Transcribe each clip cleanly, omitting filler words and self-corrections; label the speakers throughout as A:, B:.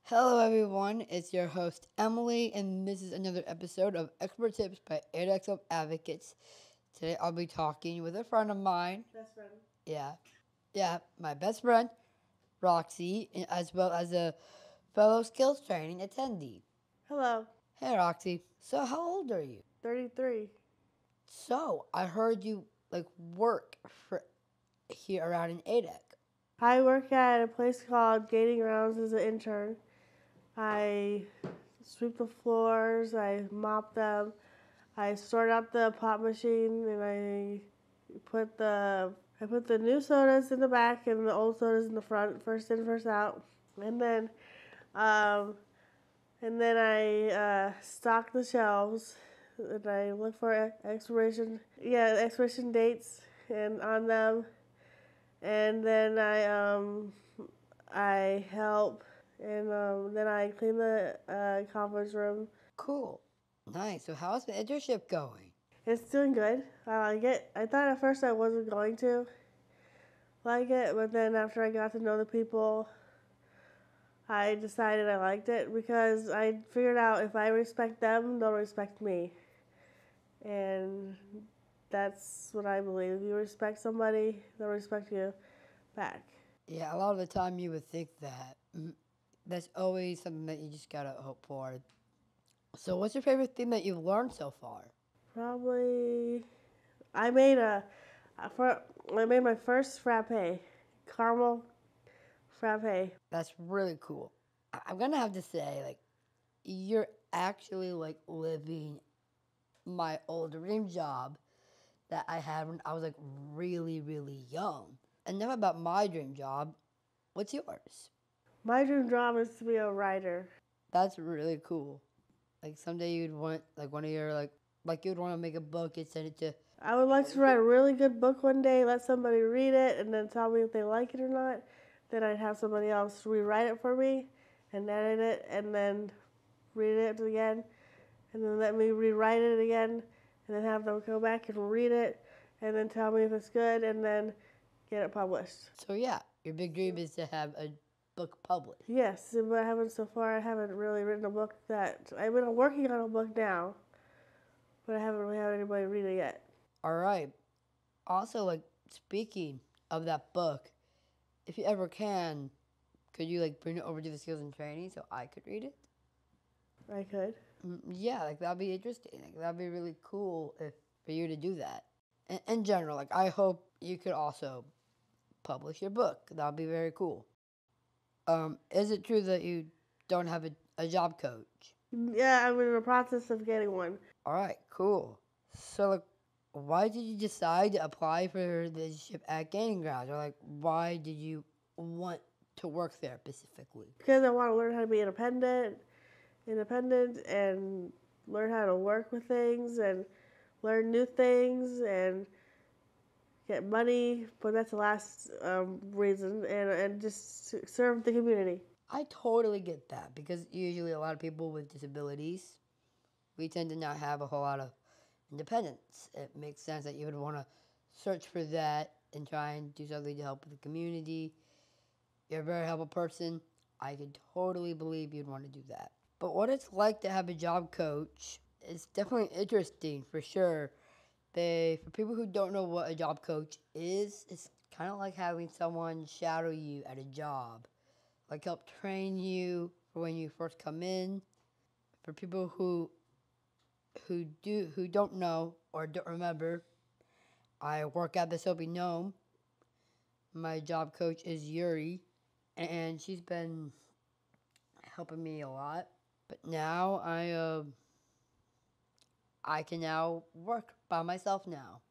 A: Hello, everyone. It's your host, Emily, and this is another episode of Expert Tips by ADEC Self-Advocates. Today, I'll be talking with a friend of mine.
B: Best friend.
A: Yeah, my best friend, Roxie, as well as a fellow skills training attendee.
B: Hello.
A: Hey, Roxie. So, how old are you?
B: 33.
A: So, I heard you work for here around in ADEC.
B: I work at a place called Gaining Grounds as an intern. I sweep the floors, I mop them, I sort out the pop machine, and I put the new sodas in the back and the old sodas in the front, first in, first out. And then I stock the shelves, and I look for expiration dates and on them. And then I help, and then I clean the conference room.
A: Cool. Nice. So, how's the internship going?
B: It's doing good. I like it. I thought at first I wasn't going to like it, but then after I got to know the people, I decided I liked it because I figured out if I respect them, they'll respect me. And that's what I believe. If you respect somebody, they'll respect you back.
A: Yeah, a lot of the time you would think that. That's always something that you just gotta hope for. So, what's your favorite thing that you've learned so far?
B: Probably, I made my first frappe, caramel frappe.
A: That's really cool. I'm gonna have to say, you're actually living my old dream job that I had when I was really, really young. Enough about my dream job. What's yours?
B: My dream job is to be a writer.
A: That's really cool. Like someday you'd want one of your you'd want to make a book and send it to.
B: I would like to write a really good book one day, let somebody read it, and then tell me if they like it or not. Then I'd have somebody else rewrite it for me and edit it, and then read it again, and then let me rewrite it again, and then have them go back and read it, and then tell me if it's good, and then get it published.
A: So yeah, your big dream is to have a book published.
B: Yes, but I haven't really written a book that, I've been working on a book now, but I haven't really had anybody read it yet.
A: All right. Also, speaking of that book, if you ever can, could you bring it over to the skills and training so I could read it?
B: I could.
A: Yeah, that'd be interesting. That'd be really cool for you to do that. In general, I hope you could also publish your book. That'd be very cool. Is it true that you don't have a job coach?
B: Yeah, I'm in the process of getting one.
A: All right, cool. So, why did you decide to apply for the ship at Gaining Grounds? Or, why did you want to work there specifically?
B: Because I want to learn how to be independent, and learn how to work with things and learn new things and get money. But that's the last reason, and just serve the community.
A: I totally get that because usually a lot of people with disabilities, we tend to not have a whole lot of independence. It makes sense that you would want to search for that and try and do something to help the community. You're a very helpful person. I could totally believe you'd want to do that. But what it's like to have a job coach is definitely interesting for sure. For people who don't know what a job coach is, it's kind of like having someone shadow you at a job. Help train you for when you first come in. For people who don't know or don't remember, I work at the Soapy Gnome. My job coach is Yuri, and she's been helping me a lot. But now I can now work by myself now.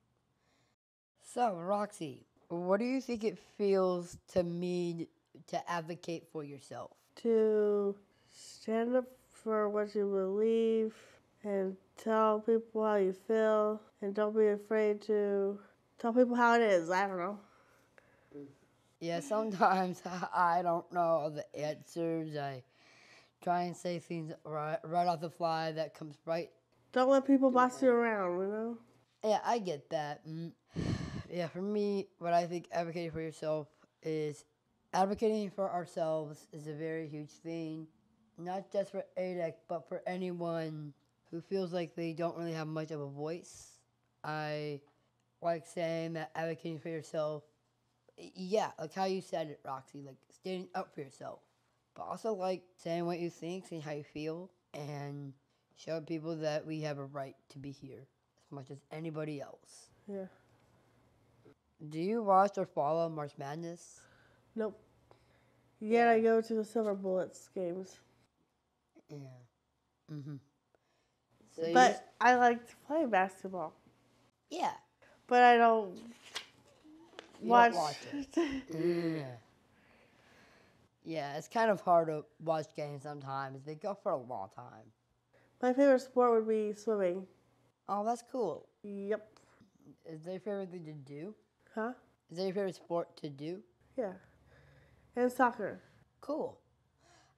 A: So, Roxie, what do you think it feels to mean to advocate for yourself?
B: To stand up for what you believe and tell people how you feel, and don't be afraid to tell people how it is. I don't know.
A: Yeah, sometimes I don't know the answers. I try and say things right off the fly that comes right.
B: Don't let people boss you around, you know?
A: Yeah, I get that. Yeah, for me, what I think advocating for yourself is advocating for ourselves is a very huge thing. not just for ADEC, but for anyone who feels like they don't really have much of a voice. I like saying that advocating for yourself, yeah, like how you said it, Roxie, like standing up for yourself. But also like saying what you think, saying how you feel, and show people that we have a right to be here as much as anybody else.
B: Yeah.
A: Do you watch or follow March Madness?
B: Nope. Yet I go to the Silver Bullets games.
A: Yeah. Mm-hmm. So
B: But I like to play basketball.
A: Yeah.
B: But I don't watch
A: it. Yeah. Yeah, it's kind of hard to watch games sometimes. They go for a long time.
B: My favorite sport would be swimming.
A: Oh, that's cool.
B: Yep.
A: Is there your favorite thing to do?
B: Huh?
A: Is that your favorite sport to do?
B: Yeah. And soccer.
A: Cool.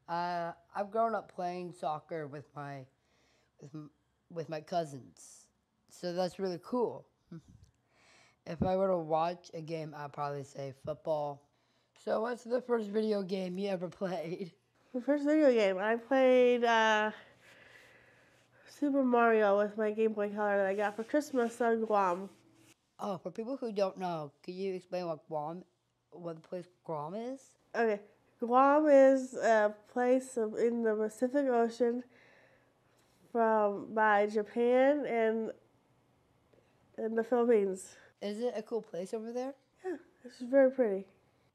A: I've grown up playing soccer with my cousins, so that's really cool. If I were to watch a game, I'd probably say football. So what's the first video game you ever played?
B: The first video game, I played Super Mario with my Game Boy Color that I got for Christmas on Guam.
A: Oh, for people who don't know, could you explain what the place Guam is?
B: Okay. Guam is a place in the Pacific Ocean by Japan and the Philippines.
A: Is it a cool place over there?
B: Yeah, it's very pretty.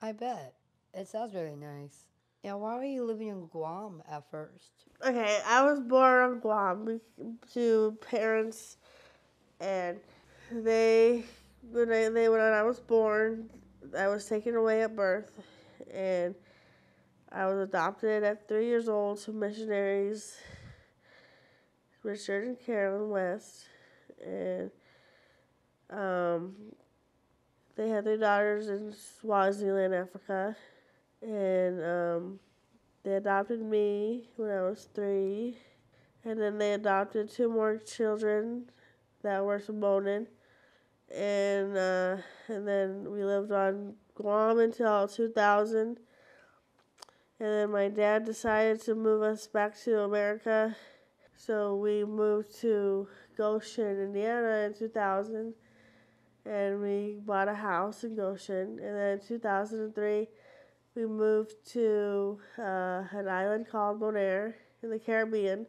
A: I bet. It sounds really nice. Yeah, why were you living in Guam at first?
B: Okay, I was born on Guam to parents, and when I was born, I was taken away at birth, and I was adopted at 3 years old to missionaries, Richard and Carolyn West, and they had 3 daughters in Swaziland, Africa, and they adopted me when I was 3, and then they adopted 2 more children that were Samoan, and then we lived on Guam until 2000, and then my dad decided to move us back to America, so we moved to Goshen, Indiana in 2000, and we bought a house in Goshen, and then in 2003, we moved to an island called Bonaire in the Caribbean,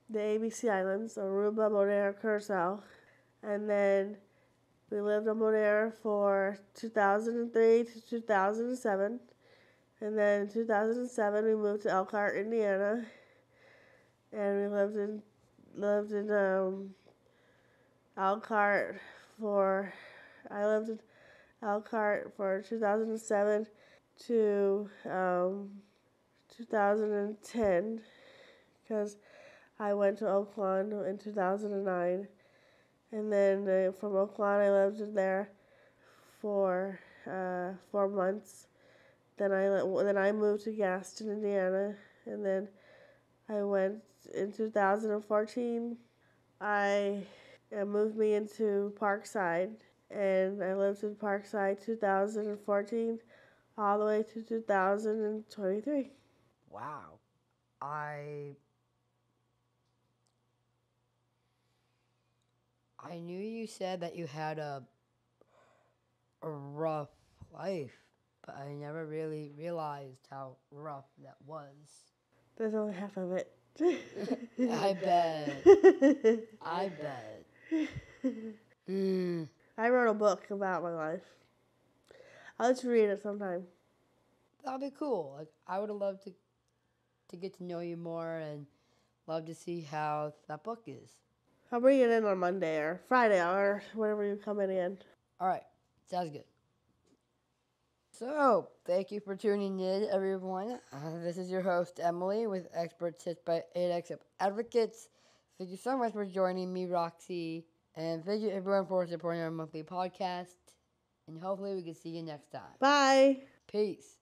B: the ABC Islands, Aruba, Bonaire, Curacao. And then we lived on Bonaire for 2003 to 2007. And then in 2007, we moved to Elkhart, Indiana. And we lived in Elkhart I lived in Elkhart for 2007 to 2010, because I went to Oakland in 2009, and then from Oakland I lived there for 4 months. Then I moved to Gaston, Indiana, and then I went in 2014. I moved me into Parkside, and I lived in Parkside 2014 all the way to 2023.
A: Wow. I knew you said that you had a rough life, but I never really realized how rough that was.
B: That's only half of it.
A: I bet. I bet.
B: I wrote a book about my life. I'll let you read it sometime.
A: That'll be cool. Like, I would have loved to get to know you more and love to see how that book is.
B: I'll bring it in on Monday or Friday or whenever you come in.
A: All right. Sounds good. So, thank you for tuning in, everyone. This is your host, Emily, with Expert Tips by ADEC Advocates. Thank you so much for joining me, Roxie. And thank you, everyone, for supporting our monthly podcast. And hopefully we can see you next time.
B: Bye.
A: Peace.